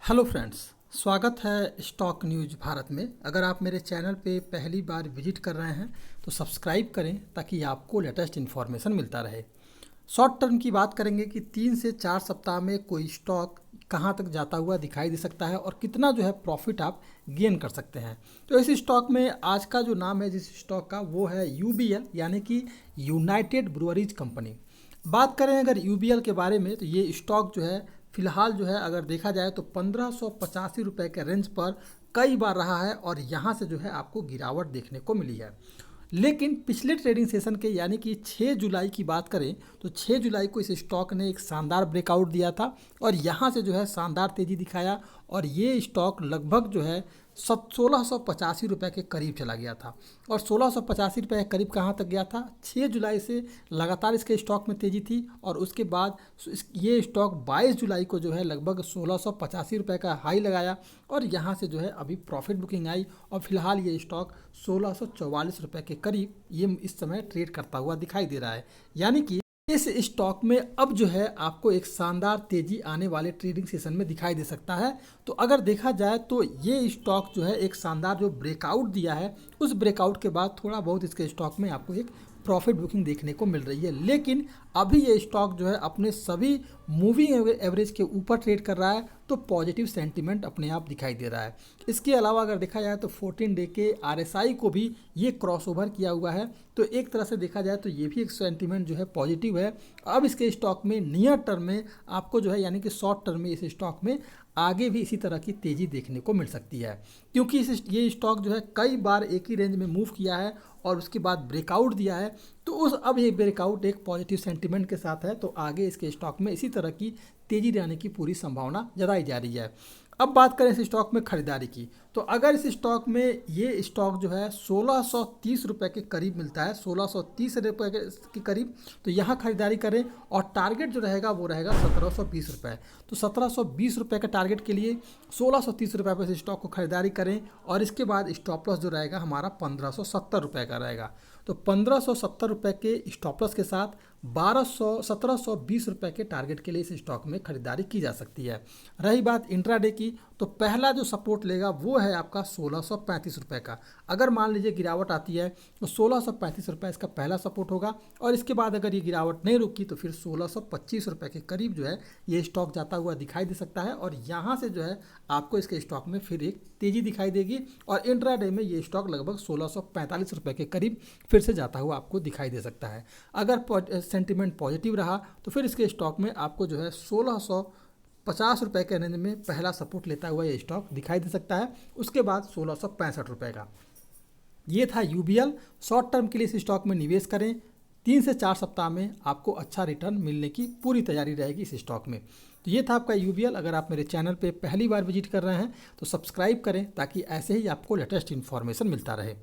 Hello friends, स्वागत है stock news Bharat में। अगर आप मेरे चैनल पे पहली बार विजिट कर रहे हैं तो सब्सक्राइब करें ताकि आपको लेटेस्ट इन्फॉर्मेशन मिलता रहे। शॉर्ट टर्म की बात करेंगे कि 3 से 4 सप्ताह में कोई स्टॉक कहाँ तक जाता हुआ दिखाई दे सकता है और कितना जो है प्रॉफिट आप गेन कर सकते हैं। तो इस स्टॉक में आज का जो नाम है जिस स्टॉक का वो है यूबीएल यानी कि यूनाइटेड ब्रूअरीज कंपनी। बात करें अगर यूबीएल के बारे में तो ये स्टॉक जो है फिलहाल जो है अगर देखा जाए तो 1585 रुपये के रेंज पर कई बार रहा है और यहाँ से जो है आपको गिरावट देखने को मिली है। लेकिन पिछले ट्रेडिंग सेशन के यानी कि 6 जुलाई की बात करें तो 6 जुलाई को इस स्टॉक ने एक शानदार ब्रेकआउट दिया था और यहाँ से जो है शानदार तेज़ी दिखाया और ये स्टॉक लगभग जो है 1685 रुपये के करीब चला गया था। और 1685 रुपये के करीब कहाँ तक गया था? 6 जुलाई से लगातार इसके स्टॉक में तेज़ी थी और उसके बाद ये स्टॉक 22 जुलाई को जो है लगभग 1685 रुपये का हाई लगाया और यहाँ से जो है अभी प्रॉफिट बुकिंग आई और फिलहाल ये स्टॉक 1644 रुपये के करीब ये इस समय ट्रेड करता हुआ दिखाई दे रहा है। यानी कि इस स्टॉक में अब जो है आपको एक शानदार तेजी आने वाले ट्रेडिंग सेशन में दिखाई दे सकता है। तो अगर देखा जाए तो ये स्टॉक जो है एक शानदार जो ब्रेकआउट दिया है उस ब्रेकआउट के बाद थोड़ा बहुत इसके स्टॉक में आपको एक प्रॉफिट बुकिंग देखने को मिल रही है। लेकिन अभी ये स्टॉक जो है अपने सभी मूविंग एवरेज के ऊपर ट्रेड कर रहा है तो पॉजिटिव सेंटीमेंट अपने आप दिखाई दे रहा है। इसके अलावा अगर देखा जाए तो 14 डे के आरएसआई को भी ये क्रॉसओवर किया हुआ है तो एक तरह से देखा जाए तो ये भी एक सेंटीमेंट जो है पॉजिटिव है। अब इसके स्टॉक में नियर टर्म में आपको जो है यानी कि शॉर्ट टर्म में इस स्टॉक में आगे भी इसी तरह की तेज़ी देखने को मिल सकती है क्योंकि ये स्टॉक जो है कई बार एक ही रेंज में मूव किया है और उसके बाद ब्रेकआउट दिया है। तो अब ये ब्रेकआउट एक पॉजिटिव सेंटीमेंट के साथ है तो आगे इसके स्टॉक में इसी तरह की तेज़ी रहने की पूरी संभावना जताई जा रही है। अब बात करें इस स्टॉक में खरीदारी की तो अगर इस स्टॉक में ये स्टॉक जो है 1630 रुपये के करीब मिलता है, 1630 रुपये के करीब, तो यहाँ खरीदारी करें और टारगेट जो रहेगा वो रहेगा 1720 रुपये। तो 1720 रुपये के टारगेट के लिए 1630 रुपये पर इस स्टॉक को खरीदारी करें और इसके बाद स्टॉप लॉस जो रहेगा हमारा 1570 रुपये का रहेगा। तो 1570 रुपये के स्टॉप लॉस के साथ 1720 रुपये के टारगेट के लिए इस स्टॉक में खरीदारी की जा सकती है। रही बात इंट्राडे की तो पहला जो सपोर्ट लेगा वो है आपका 1635 रुपये का। अगर मान लीजिए गिरावट आती है तो 1635 रुपये इसका पहला सपोर्ट होगा और इसके बाद अगर ये गिरावट नहीं रुकी तो फिर 1625 रुपये के करीब जो है ये स्टॉक जाता हुआ दिखाई दे सकता है और यहाँ से जो है आपको इसके स्टॉक में फिर एक तेज़ी दिखाई देगी और इंट्राडे में ये स्टॉक लगभग 1645 रुपये के करीब फिर से जाता हुआ आपको दिखाई दे सकता है। अगर सेंटीमेंट पॉजिटिव रहा तो फिर इसके स्टॉक में आपको जो है 1650 रुपये के रेंज में पहला सपोर्ट लेता हुआ ये स्टॉक दिखाई दे सकता है, उसके बाद 1665 रुपये का। ये था यूबीएल। शॉर्ट टर्म के लिए इस स्टॉक में निवेश करें, 3 से 4 सप्ताह में आपको अच्छा रिटर्न मिलने की पूरी तैयारी रहेगी इस स्टॉक में। तो ये था आपका यूबीएल। अगर आप मेरे चैनल पे पहली बार विजिट कर रहे हैं तो सब्सक्राइब करें ताकि ऐसे ही आपको लेटेस्ट इन्फॉर्मेशन मिलता रहे।